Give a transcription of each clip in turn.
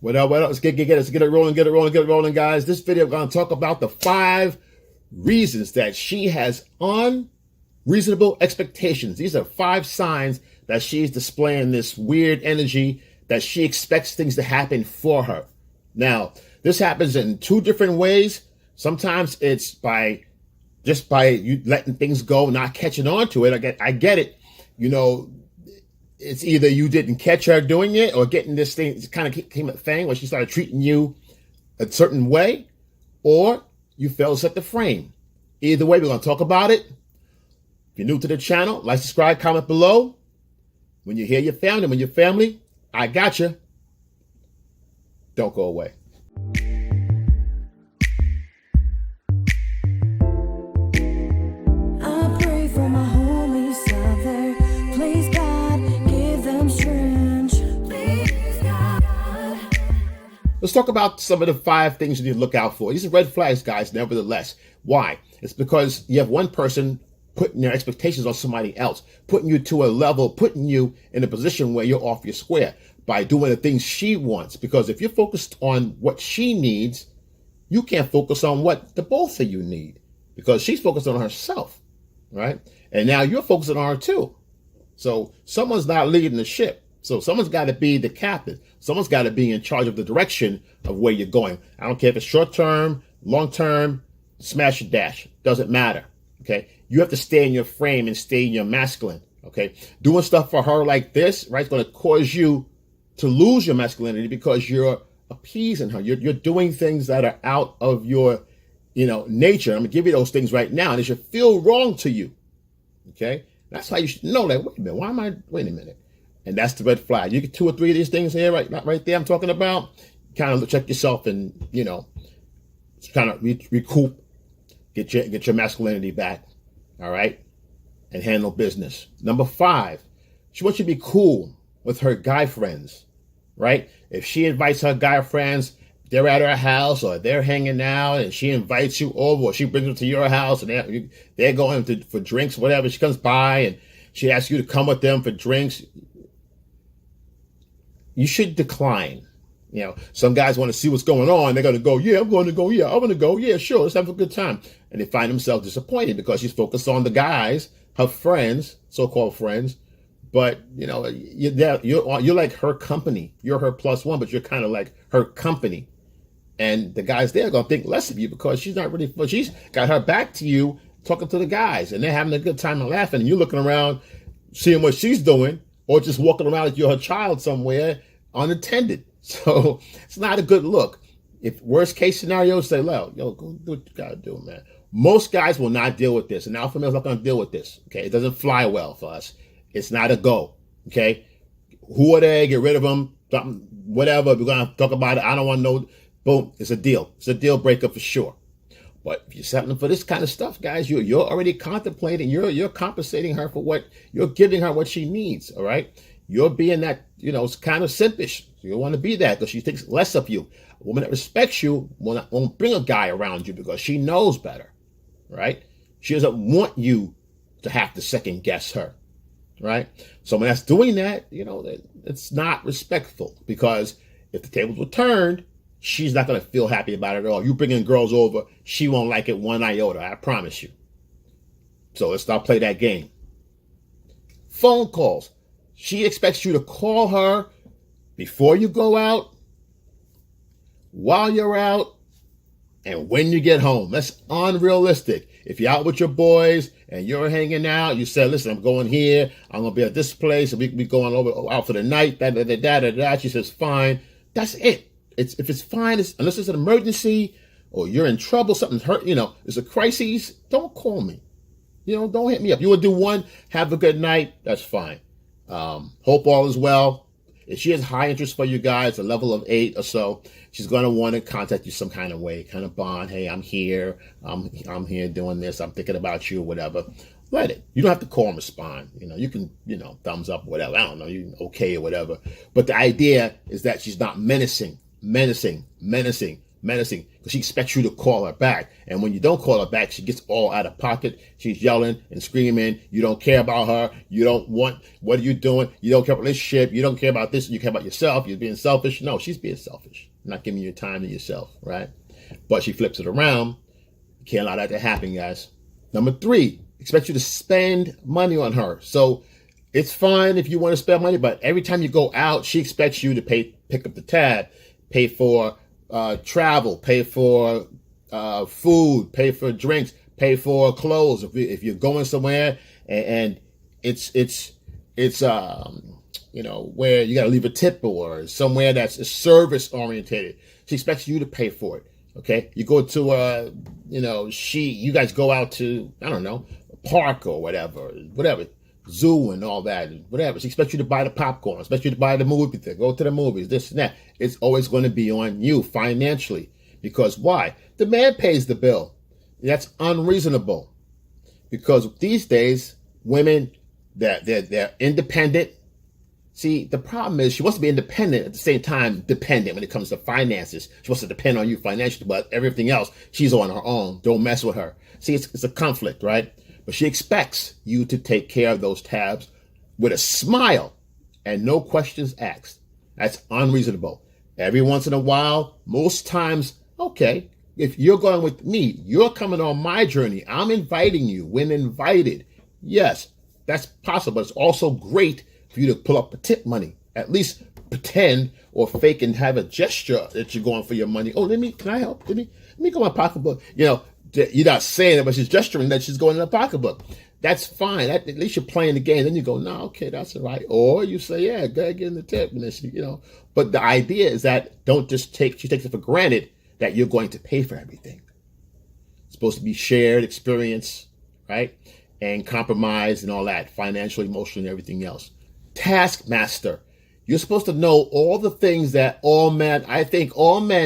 What else? Get it rolling, guys. This video, I'm going to talk about the 5 reasons that she has unreasonable expectations. These are 5 signs that she's displaying this weird energy that she expects things to happen for her. Now, this happens in 2 different ways. Sometimes it's by you letting things go, not catching on to it. I get it. You know, it's either you didn't catch her doing it or getting this thing, it's kind of came a thing where she started treating you a certain way, or you failed to set the frame. Either way, we're going to talk about it. If you're new to the channel, like, subscribe, comment below. When you're here, you're family. When you're family, I got you. Don't go away. Let's talk about some of the 5 things you need to look out for. These are red flags, guys, nevertheless. Why? It's because you have one person putting their expectations on somebody else, putting you to a level, putting you in a position where you're off your square by doing the things she wants. Because if you're focused on what she needs, you can't focus on what the both of you need, because she's focused on herself, right? And now you're focusing on her too. So someone's not leading the ship. So someone's got to be the captain. Someone's got to be in charge of the direction of where you're going. I don't care if it's short term, long term, smash or dash. Doesn't matter. Okay. You have to stay in your frame and stay in your masculine. Okay. Doing stuff for her like this, right, is going to cause you to lose your masculinity because you're appeasing her. You're doing things that are out of your, nature. I'm going to give you those things right now, and it should feel wrong to you. Okay. That's how you should know that. Wait a minute. And that's the red flag. You get 2 or 3 of these things here, right there I'm talking about. Kind of check yourself and, kind of recoup, get your masculinity back, all right? And handle business. Number 5, she wants you to be cool with her guy friends, right? If she invites her guy friends, they're at her house or they're hanging out and she invites you over, or she brings them to your house and they're going for drinks, whatever. She comes by and she asks you to come with them for drinks. You should decline. Some guys want to see what's going on. They're going to go, yeah, I'm going to go. Yeah, I'm going to go. Yeah, sure. Let's have a good time. And they find themselves disappointed because she's focused on the guys, her friends, so-called friends. But, you're like her company. You're her +1, but you're kind of like her company. And the guys there are going to think less of you because she's got her back to you talking to the guys. And they're having a good time and laughing. And you're looking around, seeing what she's doing, or just walking around like you're her child somewhere unattended. So it's not a good look. If worst case scenario, say, well, go do what you gotta do, man. Most guys will not deal with this. An alpha male's not gonna deal with this. Okay, it doesn't fly well for us. It's not a go. Okay, who are they? Get rid of them. Something, whatever. We're gonna talk about it. I don't want to know. Boom, it's a deal. It's a deal breaker for sure. But if you're settling for this kind of stuff, guys, you're already contemplating, you're compensating her for what you're giving her, what she needs. All right. You're being that, it's kind of simpish. You don't want to be that because she thinks less of you. A woman that respects you won't bring a guy around you because she knows better. Right. She doesn't want you to have to second guess her. Right. So when that's doing that, it's not respectful, because if the tables were turned, she's not going to feel happy about it at all. You bringing girls over, she won't like it one iota, I promise you. So let's not play that game. Phone calls. She expects you to call her before you go out, while you're out, and when you get home. That's unrealistic. If you're out with your boys and you're hanging out, you say, listen, I'm going here, I'm going to be at this place, and we going out for the night, She says, fine. That's it. If it's fine, unless it's an emergency or you're in trouble, something's hurt, it's a crisis, don't call me. Don't hit me up. You want to do one, have a good night, that's fine. Hope all is well. If she has high interest for you guys, a level of 8 or so, she's going to want to contact you some kind of way, kind of bond. Hey, I'm here. I'm here doing this. I'm thinking about you, whatever. Let it. You don't have to call and respond. You can, thumbs up, whatever. I don't know. You okay or whatever. But the idea is that she's not menacing, menacing because she expects you to call her back. And when you don't call her back, she gets all out of pocket. She's yelling and screaming. You don't care about her. You don't want, what are you doing? You don't care about relationship. You don't care about this. You care about yourself. You're being selfish. No, she's being selfish. Not giving you time to yourself, right? But she flips it around. You can't allow that to happen, guys. Number 3, expect you to spend money on her. So it's fine if you want to spend money, but every time you go out, she expects you to pick up the tab, pay for travel, pay for food, pay for drinks, pay for clothes. If you're going somewhere and it's where you got to leave a tip or somewhere that's service orientated, she expects you to pay for it. Okay, you go to you guys go out to, I don't know, a park or whatever, zoo and all that, whatever. She expects you to buy the popcorn, expects you to buy the movie ticket, go to the movies, this and that. It's always going to be on you financially. Because why? The man pays the bill. That's unreasonable. Because these days, women, they're independent. See, the problem is she wants to be independent at the same time dependent when it comes to finances. She wants to depend on you financially, but everything else, she's on her own. Don't mess with her. See, it's a conflict, right? But she expects you to take care of those tabs with a smile and no questions asked. That's unreasonable. Every once in a while, most times, okay, if you're going with me, you're coming on my journey. I'm inviting you when invited. Yes, that's possible. It's also great for you to pull up a tip money. At least pretend or fake and have a gesture that you're going for your money. Oh, can I help? Let me go in my pocketbook. You're not saying it, but she's gesturing that she's going in the pocketbook. That's fine. At least you're playing the game. Then you go, no, okay, that's all right. Or you say, yeah, go ahead, get in the tip. And then she, But the idea is that she takes it for granted that you're going to pay for everything. It's supposed to be shared experience, right? And compromise and all that, financially, emotionally, and everything else. Taskmaster. You're supposed to know all the things that all men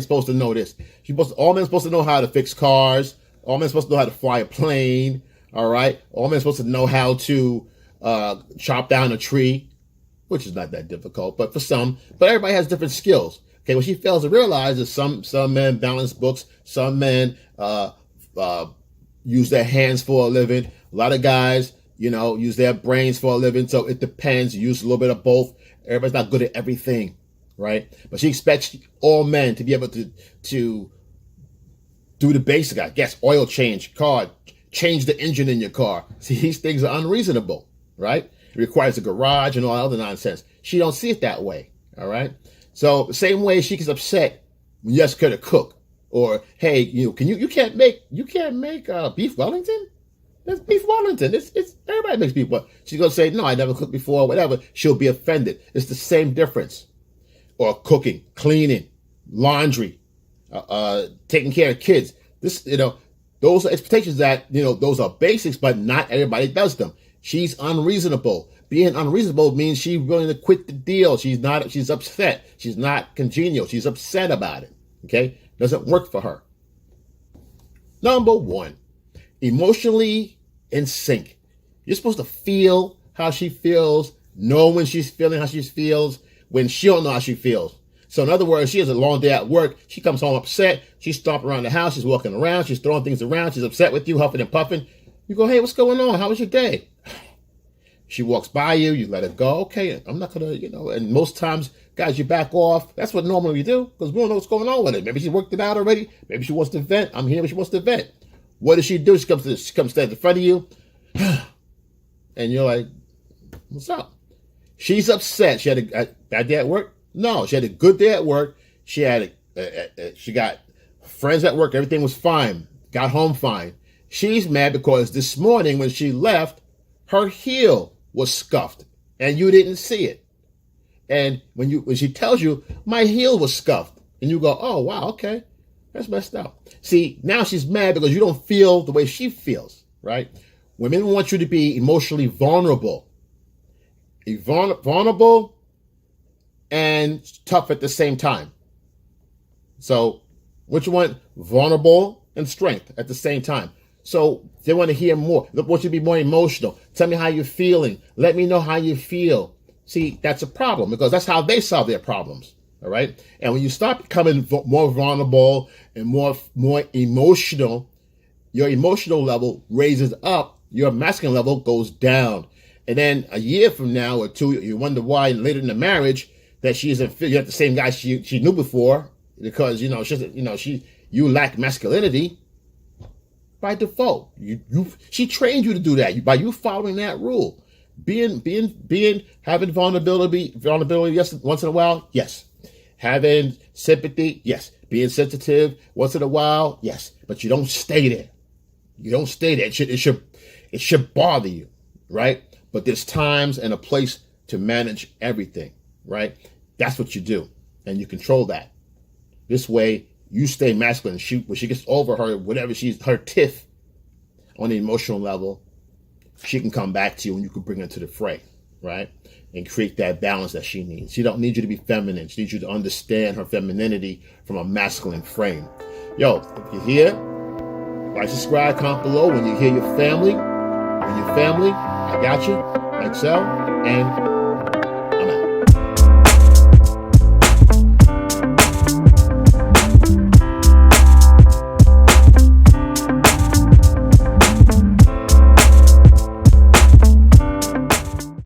supposed to know this. All men supposed to know how to fix cars. All men supposed to know how to fly a plane. All right. All men supposed to know how to chop down a tree, which is not that difficult, but everybody has different skills. Okay. What she fails to realize is some men balance books. Some men use their hands for a living. A lot of guys, use their brains for a living. So it depends. You use a little bit of both. Everybody's not good at everything, right? But she expects all men to be able to do the basic, I guess, oil change, change the engine in your car. See, these things are unreasonable, right? It requires a garage and all that other nonsense. She don't see it that way, all right? So the same way she gets upset when you ask her to cook, or hey, you can't make beef Wellington. That's beef Wellington. It's everybody makes beef Wellington. She's gonna say, no, I never cooked before, whatever. She'll be offended. It's the same difference. Or cooking, cleaning, laundry, taking care of kids. Those are expectations that, those are basics, but not everybody does them. She's unreasonable. Being unreasonable means she's willing to quit the deal. She's upset. She's not congenial. She's upset about it. Okay? Doesn't work for her. Number 1, emotionally in sync. You're supposed to feel how she feels, know when she's feeling how she feels, when she don't know how she feels. So in other words, she has a long day at work. She comes home upset. She's stomping around the house. She's walking around. She's throwing things around. She's upset with you, huffing and puffing. You go, hey, what's going on? How was your day? She walks by you. You let her go. Okay, I'm not going to, and most times, guys, you back off. That's what normally we do because we don't know what's going on with it. Maybe she worked it out already. Maybe she wants to vent. I'm here, but she wants to vent. What does she do? She comes stand in front of you. And you're like, what's up? She's upset. She had a bad day at work? No, she had a good day at work. She got friends at work. Everything was fine. Got home fine. She's mad because this morning when she left, her heel was scuffed and you didn't see it. And when she tells you, my heel was scuffed, and you go, oh, wow, okay. That's messed up. See, now she's mad because you don't feel the way she feels, right? Women want you to be emotionally vulnerable. Vulnerable and tough at the same time. So, what you want? Vulnerable and strength at the same time. So, they want to hear more. They want you to be more emotional. Tell me how you're feeling. Let me know how you feel. See, that's a problem because that's how they solve their problems. All right. And when you start becoming more vulnerable and more emotional, your emotional level raises up, your masculine level goes down. And then a year from now or two, you wonder why later in the marriage that she isn't you have the same guy she knew before, because you lack masculinity by default. She trained you to do that by you following that rule. Having vulnerability yes, once in a while, yes. Having sympathy, yes. Being sensitive once in a while, yes. But you don't stay there. You don't stay there. It should bother you, right? But there's times and a place to manage everything, right? That's what you do, and you control that. This way, you stay masculine. When she gets over her tiff on the emotional level, she can come back to you and you can bring her to the fray, right? And create that balance that she needs. She don't need you to be feminine. She needs you to understand her femininity from a masculine frame. Yo, if you're here, like, subscribe, comment below. When you hear your family, I got you. Excel and